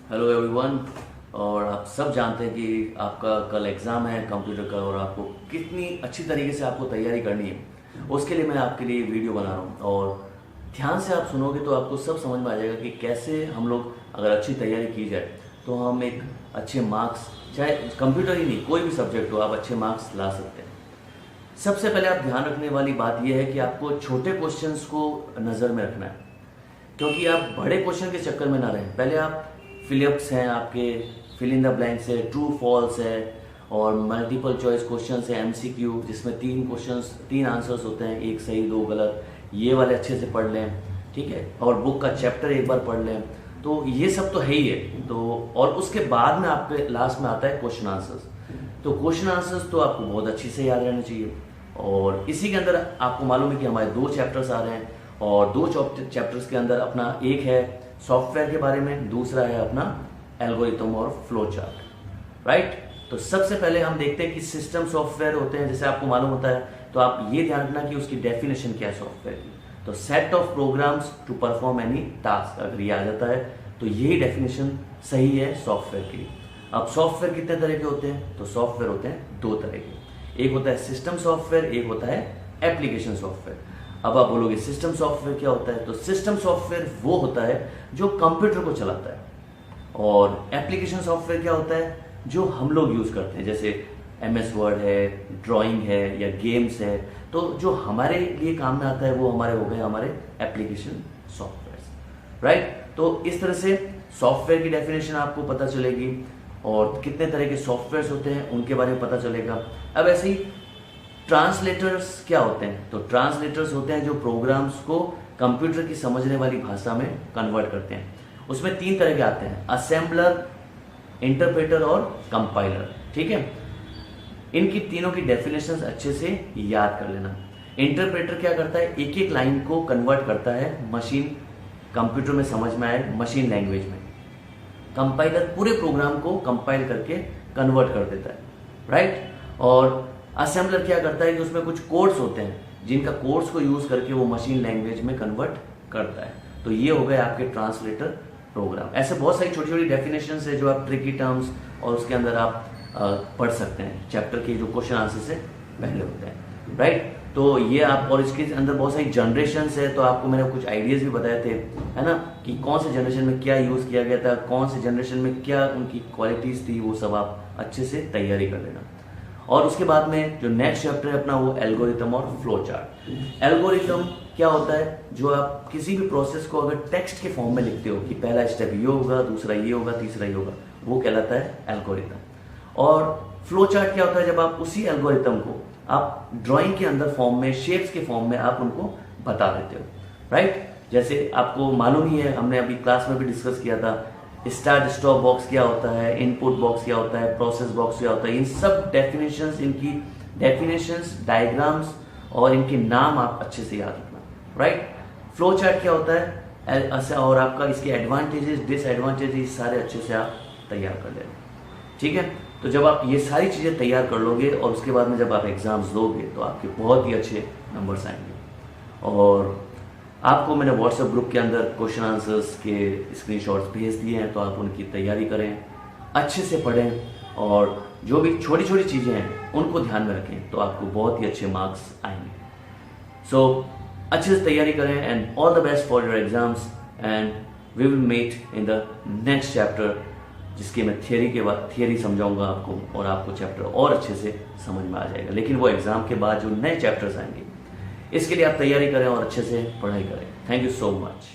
Hello everyone. और आप सब जानते हैं कि आपका कल एग्ज़ाम है कंप्यूटर का और आपको कितनी अच्छी तरीके से आपको तैयारी करनी है। उसके लिए मैं आपके लिए वीडियो बना रहा हूँ और ध्यान से आप सुनोगे तो आपको सब समझ में आ जाएगा कि कैसे हम लोग अगर अच्छी तैयारी की जाए तो हम एक अच्छे मार्क्स, चाहे कंप्यूटर ही नहीं कोई भी सब्जेक्ट हो, आप अच्छे मार्क्स ला सकते हैं। सबसे पहले आप ध्यान रखने वाली बात यह है कि आपको छोटे क्वेश्चंस को नज़र में रखना है, क्योंकि आप बड़े क्वेश्चन के चक्कर में ना रहें। पहले आप फिलिप्स हैं, आपके फिल इन द ब्लैंक्स है, ट्रू फॉल्स है और मल्टीपल चॉइस क्वेश्चंस है, एमसीक्यू जिसमें 3 आंसर्स होते हैं, 1 सही 2 गलत। ये वाले अच्छे से पढ़ लें, ठीक है। और बुक का चैप्टर एक बार पढ़ लें, तो ये सब तो है ही है। तो और उसके बाद में आपके लास्ट में आता है क्वेश्चन आंसर्स। तो क्वेश्चन आंसर्स तो आपको बहुत अच्छी से याद रहने चाहिए। और इसी के अंदर आपको मालूम है कि हमारे 2 चैप्टर्स आ रहे हैं और 2 चैप्टर्स के अंदर अपना एक है सॉफ्टवेयर के बारे में, दूसरा है अपना एल्गोरिथम और फ्लो चार्ट, राइट। तो सबसे पहले हम देखते हैं कि सिस्टम सॉफ्टवेयर होते हैं, जैसे आपको मालूम होता है। तो आप ये ध्यान रखना कि उसकी डेफिनेशन क्या है सॉफ्टवेयर की। तो set of programs to perform any task, अगर ये आ जाता है तो यही डेफिनेशन सही है सॉफ्टवेयर के लिए। अब सॉफ्टवेयर कितने तरह के होते हैं? तो सॉफ्टवेयर होते हैं 2 तरह के, एक होता है सिस्टम सॉफ्टवेयर, एक होता है एप्लीकेशन सॉफ्टवेयर। अब आप बोलोगे सिस्टम सॉफ्टवेयर क्या होता है? तो सिस्टम सॉफ्टवेयर वो होता है जो कंप्यूटर को चलाता है, और एप्लीकेशन सॉफ्टवेयर क्या होता है जो हम लोग यूज करते हैं, जैसे MS वर्ड है, ड्राइंग है या गेम्स है। तो जो हमारे लिए काम में आता है वो हमारे हो गए हमारे एप्लीकेशन सॉफ्टवेयर, राइट। तो इस तरह से सॉफ्टवेयर की डेफिनेशन आपको पता चलेगी और कितने तरह के सॉफ्टवेयर होते हैं उनके बारे में पता चलेगा। अब ऐसे ही ट्रांसलेटर्स क्या होते हैं? तो ट्रांसलेटर्स होते हैं जो प्रोग्राम्स को कंप्यूटर की समझने वाली भाषा में कन्वर्ट करते हैं। उसमें 3 तरह के आते हैं, असेंबलर, इंटरप्रेटर और कंपाइलर, ठीक है। इनकी तीनों की डेफिनेशंस अच्छे से याद कर लेना। इंटरप्रेटर क्या करता है? एक एक लाइन को कन्वर्ट करता है मशीन, कंप्यूटर में समझ में आए मशीन लैंग्वेज में। कंपाइलर पूरे प्रोग्राम को कंपाइल करके कन्वर्ट कर देता है, राइट। और असेंबलर क्या करता है कि उसमें कुछ कोड्स होते हैं जिनका कोड्स को यूज करके वो मशीन लैंग्वेज में कन्वर्ट करता है। तो ये हो गए आपके ट्रांसलेटर प्रोग्राम। ऐसे बहुत सारी छोटी छोटी डेफिनेशंस है जो आप ट्रिकी टर्म्स और उसके अंदर आप पढ़ सकते हैं चैप्टर के जो क्वेश्चन आंसर से पहले होते हैं, राइट। तो ये आप, और इसके अंदर बहुत सारी जनरेशन्स है, तो आपको मैंने कुछ आइडियाज भी बताए थे, है ना, कि कौन से जनरेशन में क्या यूज किया गया था, कौन से जनरेशन में क्या उनकी क्वालिटीज थी, वो सब आप अच्छे से तैयारी कर लेना। और उसके बाद में जो नेक्स्ट चैप्टर है अपना वो एल्गोरिथम और फ्लो चार्ट। एल्गोरिथम क्या होता है? जो आप किसी भी प्रोसेस को अगर टेक्स्ट के फॉर्म में लिखते हो कि पहला स्टेप ये होगा, दूसरा ये होगा, तीसरा ये होगा, वो कहलाता है एल्गोरिथम। और फ्लो चार्ट क्या होता है? जब आप उसी एल्गोरिथम को आप ड्राइंग के अंदर फॉर्म में, शेप्स के फॉर्म में आप उनको बता देते हो, राइट। जैसे आपको मालूम ही है, हमने अभी क्लास में भी डिस्कस किया था, स्टार्ट स्टॉप बॉक्स क्या होता है, इनपुट बॉक्स क्या होता है, प्रोसेस बॉक्स क्या होता है। इन सब डेफिनेशंस, इनकी डेफिनेशंस, डायग्राम्स और इनके नाम आप अच्छे से याद रखना, राइट। फ्लो चार्ट क्या होता है और आपका इसके एडवांटेजेस, डिसएडवांटेजेस सारे अच्छे से आप तैयार कर लेना, ठीक है। तो जब आप ये सारी चीज़ें तैयार कर लोगे और उसके बाद में जब आप एग्जाम्स दोगे तो आपके बहुत ही अच्छे नंबर्स आएंगे। और आपको मैंने व्हाट्सएप ग्रुप के अंदर क्वेश्चन आंसर्स के स्क्रीनशॉट्स भेज दिए हैं, तो आप उनकी तैयारी करें, अच्छे से पढ़ें और जो भी छोटी छोटी चीज़ें हैं उनको ध्यान में रखें, तो आपको बहुत ही अच्छे मार्क्स आएंगे। सो अच्छे से तैयारी करें and all the best for your exams and we will meet in the next chapter, जिसके मैं थियरी समझाऊंगा आपको और आपको चैप्टर और अच्छे से समझ में आ जाएगा। लेकिन वो एग्जाम के बाद जो नए चैप्टर्स आएंगे इसके लिए आप तैयारी करें और अच्छे से पढ़ाई करें। Thank you so much.